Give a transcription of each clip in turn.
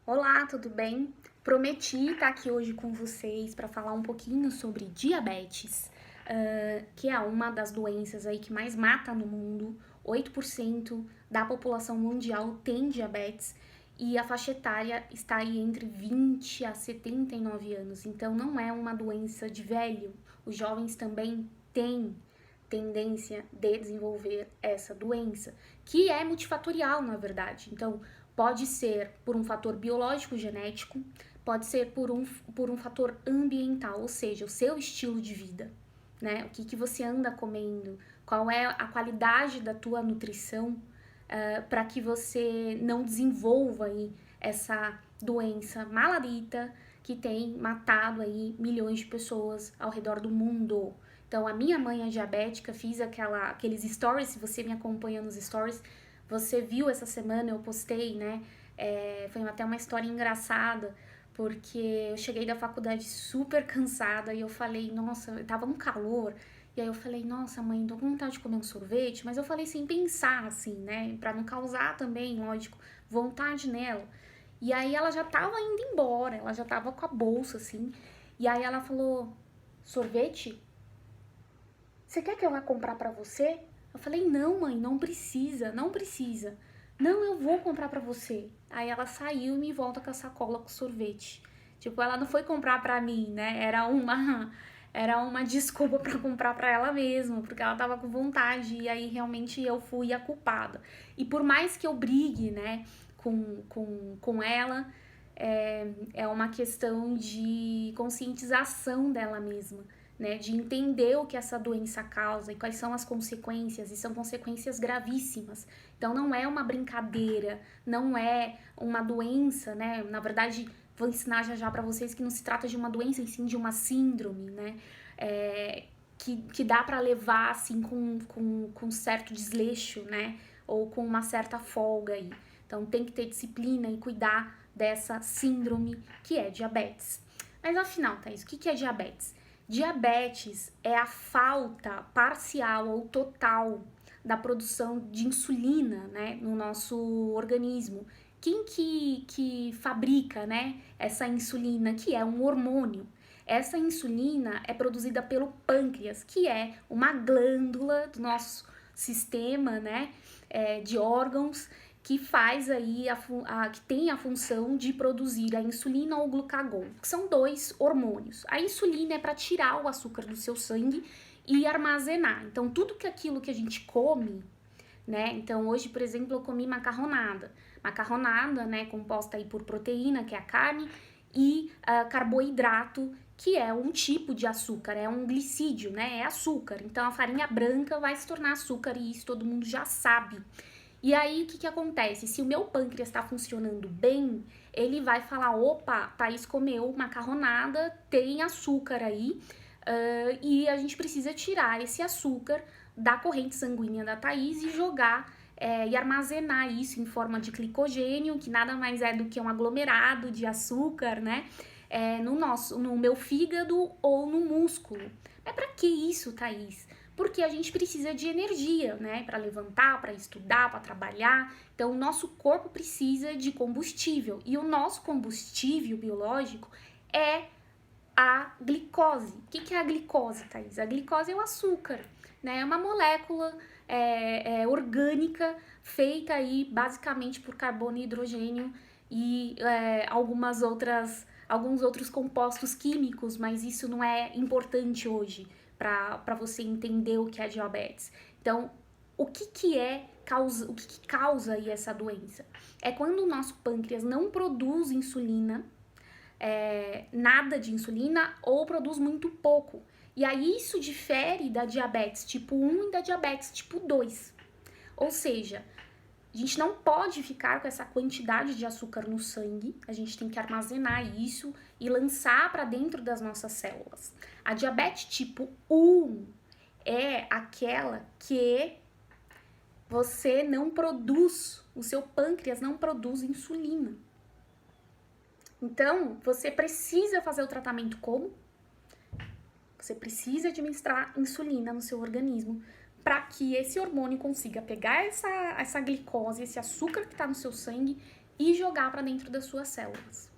Olá, tudo bem? Prometi estar aqui hoje com vocês para falar um pouquinho sobre diabetes, que é uma das doenças aí que mais mata no mundo. 8% da população mundial tem diabetes e a faixa etária está aí entre 20 a 79 anos. Então não é uma doença de velho. Os jovens também têm tendência de desenvolver essa doença, que é multifatorial, na verdade. Então, pode ser por um fator biológico genético, pode ser por um fator ambiental, ou seja, o seu estilo de vida, né? O que você anda comendo, qual é a qualidade da tua nutrição, para que você não desenvolva aí essa doença maladita que tem matado aí milhões de pessoas ao redor do mundo. Então, a minha mãe é diabética, fiz aqueles stories, se você me acompanha nos stories, você viu essa semana, eu postei, né? Foi até uma história engraçada, porque eu cheguei da faculdade super cansada e eu falei, nossa, tava um calor. E aí eu falei, nossa, mãe, tô com vontade de comer um sorvete, mas eu falei sem pensar, assim, né? Pra não causar também, lógico, vontade nela. E aí ela já tava indo embora, ela já tava com a bolsa, assim. E aí ela falou, sorvete? Você quer que eu vá comprar pra você? Eu falei, não, mãe, não precisa, não precisa. Não, eu vou comprar pra você. Aí ela saiu e me volta com a sacola com sorvete. Tipo, ela não foi comprar pra mim, né? Era uma desculpa pra comprar pra ela mesma, porque ela tava com vontade e aí realmente eu fui a culpada. E por mais que eu brigue, né, com ela, é uma questão de conscientização dela mesma, né, de entender o que essa doença causa e quais são as consequências, e são consequências gravíssimas. Então não é uma brincadeira, não é uma doença, né? Na verdade, vou ensinar já já para vocês que não se trata de uma doença, e sim de uma síndrome, né? Que dá para levar assim com certo desleixo, né? Ou com uma certa folga aí. Então tem que ter disciplina e cuidar dessa síndrome que é diabetes. Mas afinal, Thaís, o que é diabetes? Diabetes é a falta parcial ou total da produção de insulina, né, no nosso organismo. Quem que fabrica, né, essa insulina, que é um hormônio? Essa insulina é produzida pelo pâncreas, que é uma glândula do nosso sistema, né, de órgãos que faz aí que tem a função de produzir a insulina ou o glucagon, que são dois hormônios. A insulina é para tirar o açúcar do seu sangue e armazenar. Então, tudo aquilo que a gente come, né? Então, hoje, por exemplo, eu comi macarronada. Macarronada, né, composta aí por proteína, que é a carne, e carboidrato, que é um tipo de açúcar, é um glicídio, né? É açúcar. Então, a farinha branca vai se tornar açúcar e isso todo mundo já sabe. E aí, o que acontece? Se o meu pâncreas está funcionando bem, ele vai falar: opa, Thaís comeu macarronada, tem açúcar aí, e a gente precisa tirar esse açúcar da corrente sanguínea da Thaís e jogar e armazenar isso em forma de glicogênio, que nada mais é do que um aglomerado de açúcar, né? No meu fígado ou no músculo. Mas para que isso, Thaís? Porque a gente precisa de energia, né, para levantar, para estudar, para trabalhar. Então, o nosso corpo precisa de combustível e o nosso combustível biológico é a glicose. O que é a glicose, Thaís? A glicose é o açúcar, né? É uma molécula orgânica feita aí basicamente por carbono e hidrogênio e alguns outros compostos químicos, mas isso não é importante hoje para você entender o que é diabetes. Então, o que causa aí essa doença? É quando o nosso pâncreas não produz insulina, nada de insulina, ou produz muito pouco. E aí isso difere da diabetes tipo 1 e da diabetes tipo 2. Ou seja, a gente não pode ficar com essa quantidade de açúcar no sangue, a gente tem que armazenar isso e lançar para dentro das nossas células. A diabetes tipo 1 é aquela que você não produz, o seu pâncreas não produz insulina. Então, você precisa fazer o tratamento como? Você precisa administrar insulina no seu organismo para que esse hormônio consiga pegar essa glicose, esse açúcar que está no seu sangue e jogar para dentro das suas células.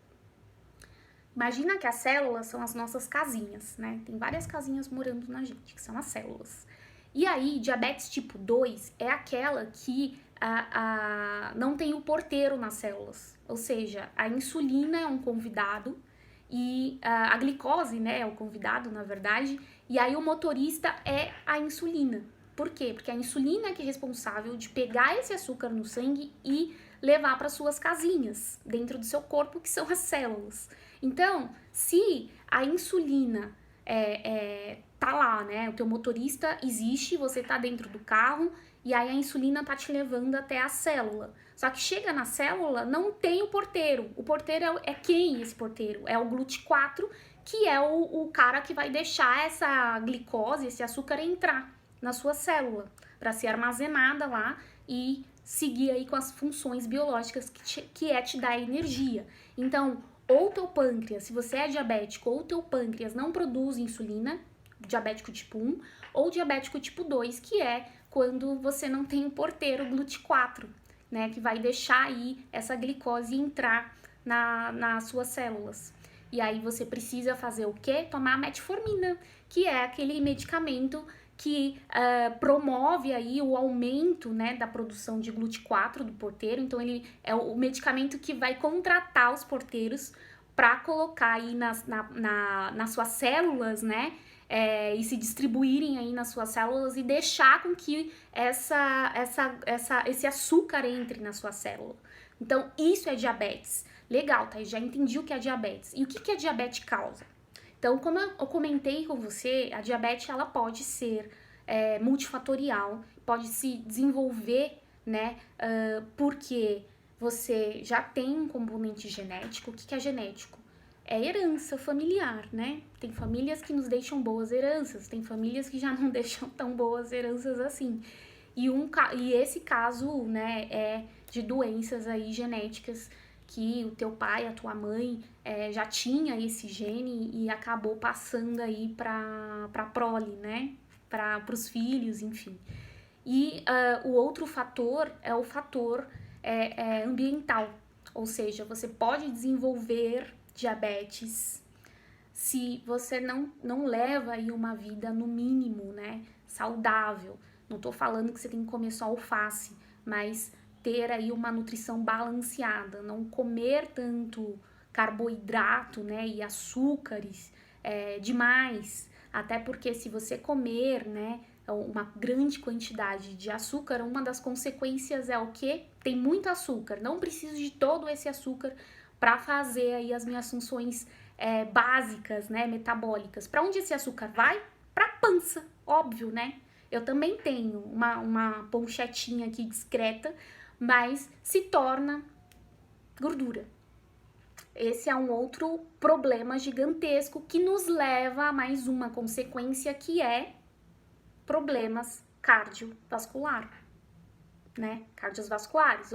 Imagina que as células são as nossas casinhas, né? Tem várias casinhas morando na gente, que são as células. E aí, diabetes tipo 2 é aquela que não tem o porteiro nas células. Ou seja, a insulina é um convidado e a glicose, né, é o convidado, na verdade, e aí o motorista é a insulina. Por quê? Porque a insulina é que é responsável de pegar esse açúcar no sangue e levar para suas casinhas dentro do seu corpo, que são as células. Então, se a insulina tá lá, né, o teu motorista existe, você tá dentro do carro e aí a insulina tá te levando até a célula. Só que chega na célula, não tem o porteiro. O porteiro é quem esse porteiro? É o GLUT4, que é o cara que vai deixar essa glicose, esse açúcar entrar na sua célula, para ser armazenada lá e seguir aí com as funções biológicas que é te dar energia. Então, ou teu pâncreas, se você é diabético, ou teu pâncreas não produz insulina, diabético tipo 1, ou diabético tipo 2, que é quando você não tem o porteiro GLUT4, né, que vai deixar aí essa glicose entrar nas suas células. E aí você precisa fazer o quê? Tomar metformina, que é aquele medicamento que promove aí o aumento, né, da produção de GLUT4 do porteiro. Então ele é o medicamento que vai contratar os porteiros para colocar aí nas suas células, né, e se distribuírem aí nas suas células e deixar com que esse açúcar entre na sua célula. Então isso é diabetes. Legal, tá? Já entendi o que é diabetes. E o que a diabetes causa? Então, como eu comentei com você, a diabetes ela pode ser multifatorial, pode se desenvolver, né, porque você já tem um componente genético. O que é genético? É herança familiar, né? Tem famílias que nos deixam boas heranças, tem famílias que já não deixam tão boas heranças assim. E esse caso, né, é de doenças aí genéticas que o teu pai, a tua mãe já tinha esse gene e acabou passando aí pra prole, né? Para os filhos, enfim. E o outro fator é o fator ambiental, ou seja, você pode desenvolver diabetes se você não leva aí uma vida, no mínimo, né, saudável. Não tô falando que você tem que comer só alface, mas ter aí uma nutrição balanceada, não comer tanto carboidrato, né, e açúcares demais, até porque se você comer, né, uma grande quantidade de açúcar, uma das consequências é o quê? Tem muito açúcar, não preciso de todo esse açúcar para fazer aí as minhas funções básicas, né, metabólicas. Para onde esse açúcar vai? Para pança, óbvio, né? Eu também tenho uma ponchetinha aqui discreta, mas se torna gordura. Esse é um outro problema gigantesco que nos leva a mais uma consequência, que é problemas cardiovasculares, né? Cardiovasculares.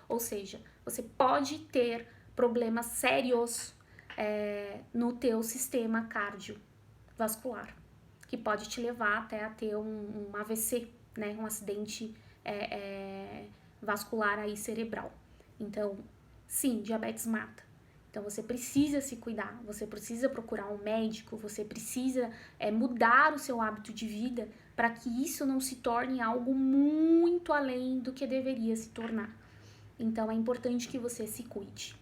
Ou seja, você pode ter problemas sérios no teu sistema cardiovascular, que pode te levar até a ter um AVC, né? Um acidente vascular aí cerebral. Então, sim, diabetes mata. Então, você precisa se cuidar, você precisa procurar um médico, você precisa mudar o seu hábito de vida para que isso não se torne algo muito além do que deveria se tornar. Então, é importante que você se cuide.